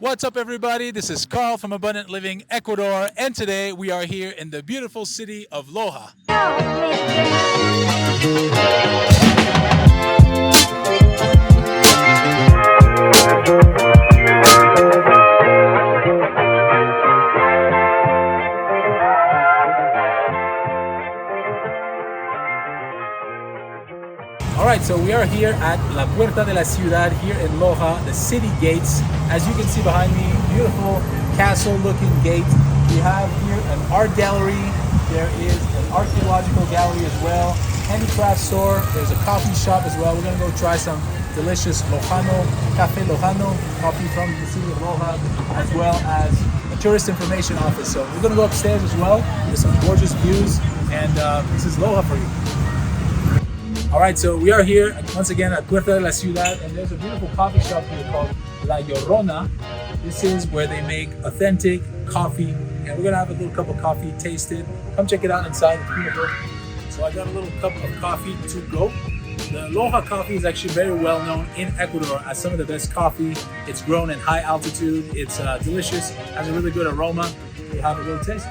What's up, everybody? This is Carl from Abundant Living, Ecuador, and today we are here in the beautiful city of Loja. Alright, so we are here at La Puerta de la Ciudad here in Loja, the city gates. As you can see behind me, beautiful castle-looking gate. We have here an art gallery. There is an archaeological gallery as well. Handicraft store. There's a coffee shop as well. We're gonna go try some delicious Lojano, Café Lojano coffee from the city of Loja, as well as a tourist information office. So we're gonna go upstairs as well. There's some gorgeous views, and this is Loja for you. All right, so we are here once again at Puerta de la Ciudad, and there's a beautiful coffee shop here called La Llorona. This is where they make authentic coffee, and we're gonna have a little cup of coffee, taste it. Come check it out inside. It's beautiful. So I got a little cup of coffee to go. The Loja coffee is actually very well known in Ecuador as some of the best coffee. It's grown in high altitude. It's delicious, has a really good aroma. We'll have a little taste.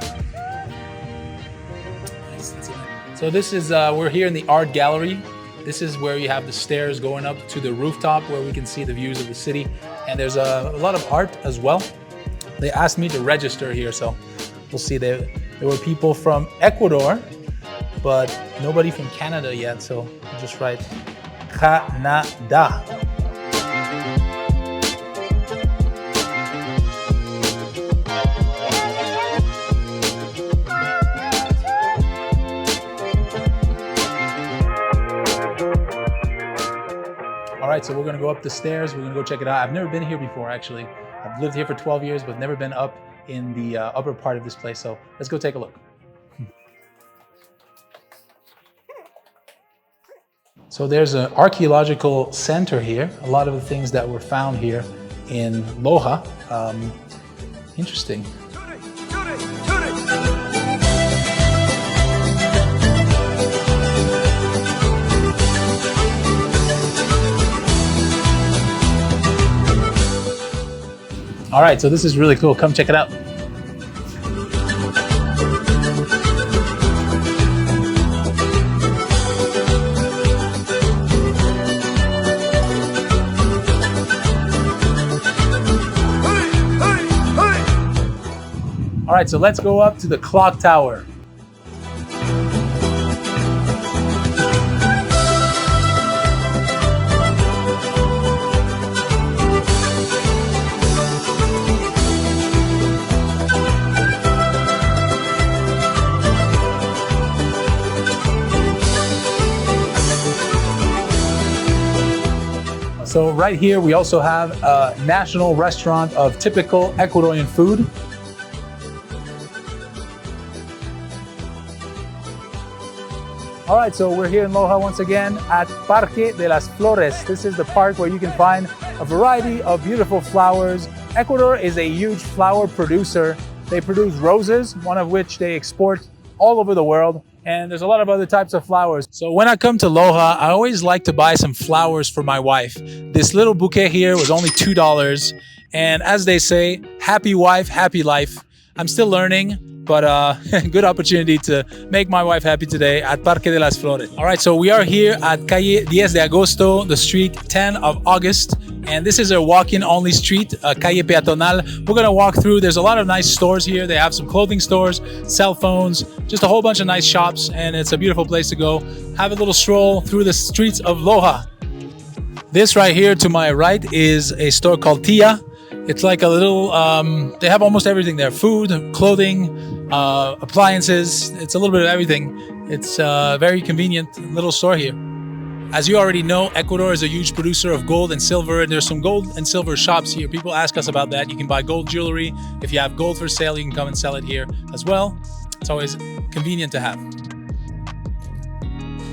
So this is, we're here in the art gallery. This is where you have the stairs going up to the rooftop where we can see the views of the city. And there's a lot of art as well. They asked me to register here, so we'll see. There were people from Ecuador, but nobody from Canada yet, so I'll just write Canada. All right, so we're gonna go up the stairs. We're gonna go check it out. I've never been here before, actually. I've lived here for 12 years, but never been up in the upper part of this place. So let's go take a look. So there's an archaeological center here. A lot of the things that were found here in Loja. Interesting. All right, so this is really cool. Come check it out. All right, so let's go up to the clock tower. So right here, we also have a national restaurant of typical Ecuadorian food. All right, so we're here in Loja once again at Parque de las Flores. This is the park where you can find a variety of beautiful flowers. Ecuador is a huge flower producer. They produce roses, one of which they export all over the world. And there's a lot of other types of flowers. So when I come to Loja, I always like to buy some flowers for my wife. This little bouquet here was only $2. And as they say, happy wife, happy life. I'm still learning, but good opportunity to make my wife happy today at Parque de las Flores. All right, so we are here at Calle 10 de Agosto, the street 10 of August. And this is a walk-in only street, Calle Peatonal. We're gonna walk through. There's a lot of nice stores here. They have some clothing stores, cell phones, just a whole bunch of nice shops. And it's a beautiful place to go. Have a little stroll through the streets of Loja. This right here to my right is a store called Tia. It's like a little, they have almost everything there. Food, clothing, appliances. It's a little bit of everything. It's a very convenient little store here. As you already know, Ecuador is a huge producer of gold and silver, and there's some gold and silver shops here. People ask us about that. You can buy gold jewelry. If you have gold for sale, you can come and sell it here as well. It's always convenient to have.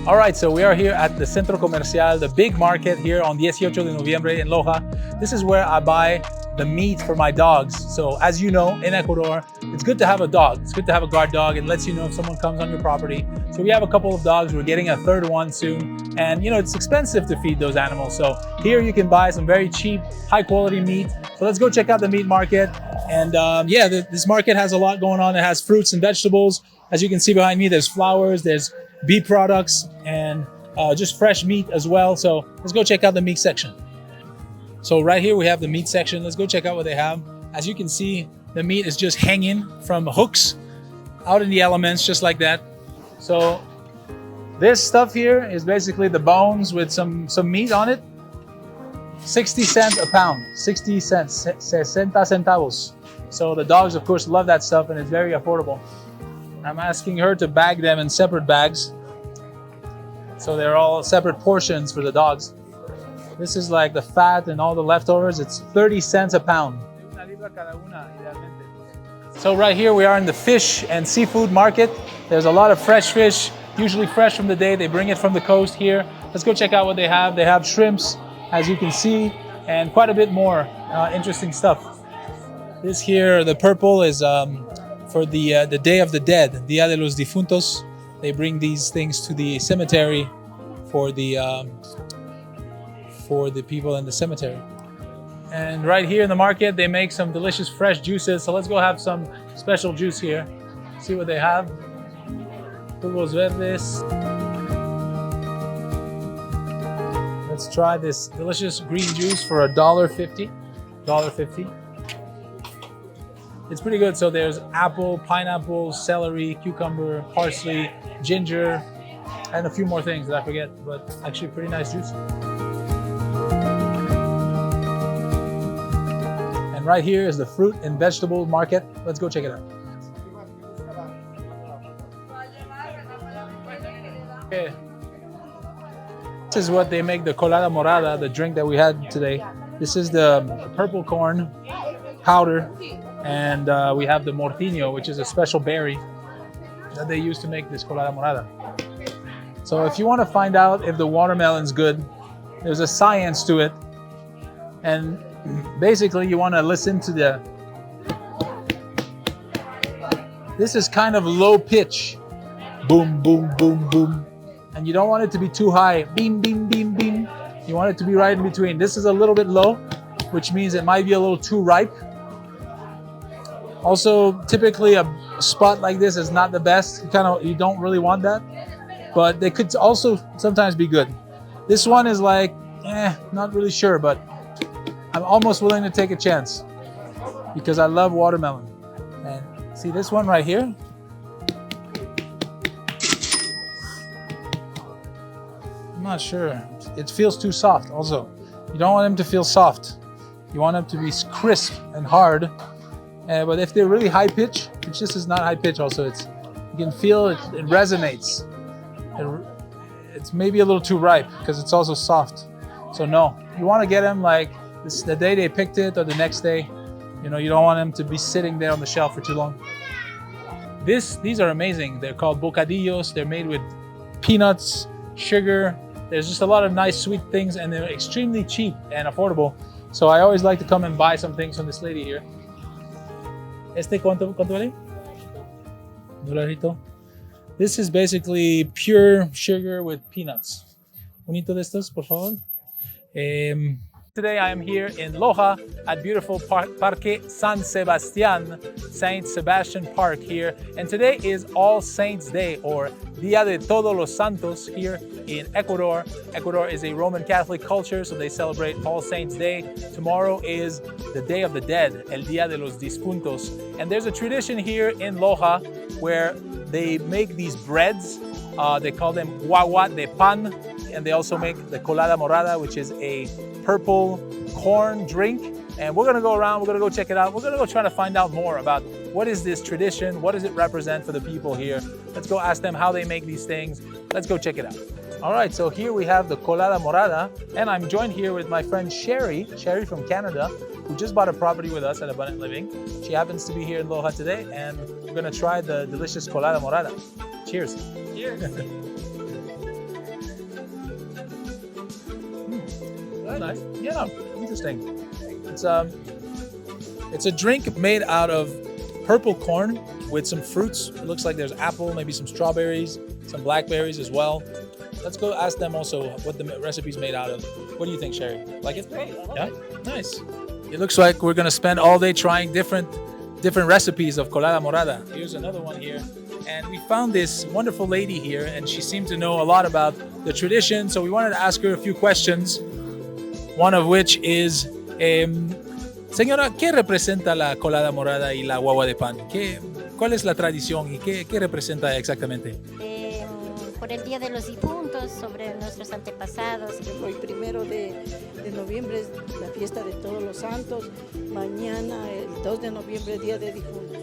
All right, so we are here at the Centro Comercial, the big market here on 18 de Noviembre in Loja. This is where I buy the meat for my dogs. So as you know, in Ecuador, it's good to have a dog. It's good to have a guard dog. It lets you know if someone comes on your property. So we have a couple of dogs. We're getting a third one soon. And you know, it's expensive to feed those animals. So here you can buy some very cheap, high quality meat. So let's go check out the meat market. And yeah, this market has a lot going on. It has fruits and vegetables. As you can see behind me, there's flowers, there's beef products, and just fresh meat as well. So let's go check out the meat section. So right here we have the meat section. Let's go check out what they have. As you can see, the meat is just hanging from hooks out in the elements, just like that. So this stuff here is basically the bones with some meat on it. 60 cents a pound, 60 cents, 60 centavos. So the dogs, of course, love that stuff, and it's very affordable. I'm asking her to bag them in separate bags. So they're all separate portions for the dogs. This is like the fat and all the leftovers. It's 30 cents a pound. So right here we are in the fish and seafood market. There's a lot of fresh fish, usually fresh from the day. They bring it from the coast here. Let's go check out what they have. They have shrimps, as you can see, and quite a bit more interesting stuff. This here, the purple, is for the Day of the Dead, Dia de los Difuntos. They bring these things to the cemetery for the people in the cemetery. And right here in the market, they make some delicious fresh juices. So let's go have some special juice here. See what they have. Jugos verdes. Let's try this delicious green juice for $1.50. $1.50. It's pretty good. So there's apple, pineapple, celery, cucumber, parsley, ginger, and a few more things that I forget, but actually pretty nice juice. And right here is the fruit and vegetable market. Let's go check it out. Okay. This is what they make the colada morada, the drink that we had today. This is the purple corn powder, and we have the mortiño, which is a special berry that they use to make this colada morada. So if you want to find out if the watermelon's good, there's a science to it. And basically you want to listen to this is kind of low pitch. Boom, boom, boom, boom. And you don't want it to be too high. Beam, beam, beam, beam. You want it to be right in between. This is a little bit low, which means it might be a little too ripe. Also, typically a spot like this is not the best. You don't really want that, but they could also sometimes be good. This one is like, not really sure, but I'm almost willing to take a chance because I love watermelon. And see this one right here? I'm not sure. It feels too soft also. You don't want them to feel soft. You want them to be crisp and hard. But if they're really high pitch, which this is not high pitch also, you can feel it resonates. It's maybe a little too ripe because it's also soft. So no, you want to get them like the day they picked it or the next day. You know, you don't want them to be sitting there on the shelf for too long. These are amazing. They're called bocadillos. They're made with peanuts, sugar. There's just a lot of nice sweet things, and they're extremely cheap and affordable. So I always like to come and buy some things from this lady here. ¿Cuánto vale? $1. This is basically pure sugar with peanuts. Unito de estos, por favor. Today I am here in Loja at beautiful Parque San Sebastián, Saint Sebastian Park here. And today is All Saints Day, or Dia de Todos los Santos here in Ecuador. Ecuador is a Roman Catholic culture, so they celebrate All Saints Day. Tomorrow is the Day of the Dead, El Día de los Difuntos. And there's a tradition here in Loja where they make these breads. They call them guagua de pan. And they also make the colada morada, which is a purple corn drink. And we're gonna go around, we're gonna go check it out. We're gonna go try to find out more about what is this tradition, what does it represent for the people here. Let's go ask them how they make these things. Let's go check it out. All right, so here we have the colada morada, and I'm joined here with my friend Sherry from Canada, who just bought a property with us at Abundant Living. She happens to be here in Loja today, and we're gonna try the delicious colada morada. Cheers. Cheers. Nice. Yeah, interesting. It's a drink made out of purple corn with some fruits. It looks like there's apple, maybe some strawberries, some blackberries as well. Let's go ask them also what the recipe's made out of. What do you think, Sherry? Like it? Yeah? Nice. It looks like we're gonna spend all day trying different recipes of colada morada. Here's another one here. And we found this wonderful lady here, and she seemed to know a lot about the tradition, so we wanted to ask her a few questions. One of which is, señora, ¿qué representa la colada morada y la guagua de pan? ¿Cuál es la tradición y qué representa exactamente? Por el Día de los Difuntos, sobre nuestros antepasados. Hoy 1 de noviembre es la fiesta de todos los santos, mañana el 2 de noviembre Día de Difuntos.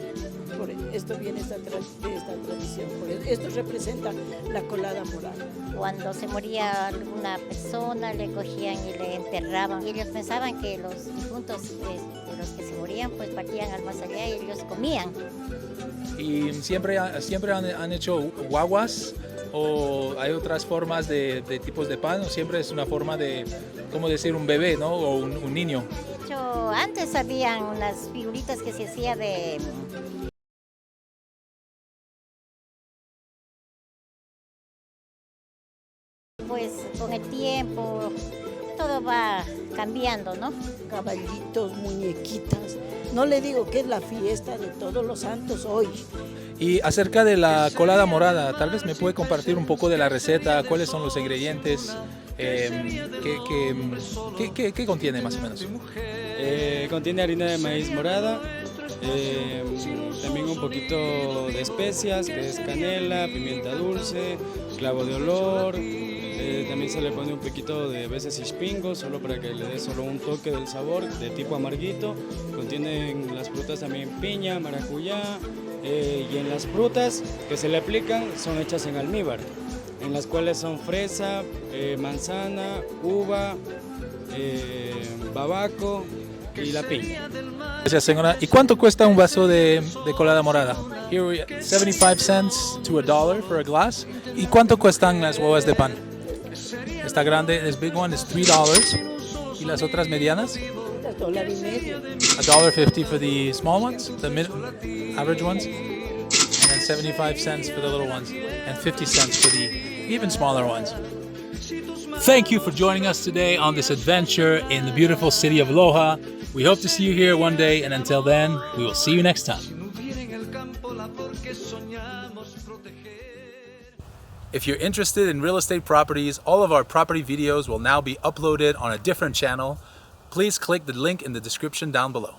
Por esto viene de esta tradición, esto representa la colada morada. Cuando se moría alguna persona, le cogían y le enterraban. Ellos pensaban que los difuntos de los que se morían, pues partían al más allá y ellos comían. ¿Y siempre han hecho guaguas? ¿O hay otras formas de tipos de pan? ¿O siempre es una forma de, como decir, un bebé, ¿no? O un niño? De hecho, antes habían unas figuritas que se hacía de... Pues con el tiempo todo va cambiando, ¿no? Caballitos, muñequitas. No le digo que es la fiesta de todos los santos hoy. Y acerca de la colada morada, tal vez me puede compartir un poco de la receta, cuáles son los ingredientes, qué contiene más o menos. Contiene harina de maíz morada, también un poquito de especias, que es canela, pimienta dulce, clavo de olor, también se le pone un poquito de a veces ispingo, solo para que le dé solo un toque del sabor, de tipo amarguito. Contienen las frutas también piña, maracuyá, y en las frutas que se le aplican son hechas en almíbar, en las cuales son fresa, manzana, uva, babaco y la piña. Gracias, señora. ¿Y cuánto cuesta un vaso de colada morada? Here we 75 cents to $1 for a glass. ¿Y cuánto cuestan las guaguas de pan? Esta grande, this big one is $3. ¿Y las otras medianas? $1.50. $1.50 for the small ones, the average ones, and then 75 cents for the little ones, and 50 cents for the even smaller ones. Thank you for joining us today on this adventure in the beautiful city of Loja. We hope to see you here one day, and until then, we will see you next time. If you're interested in real estate properties, all of our property videos will now be uploaded on a different channel. Please click the link in the description down below.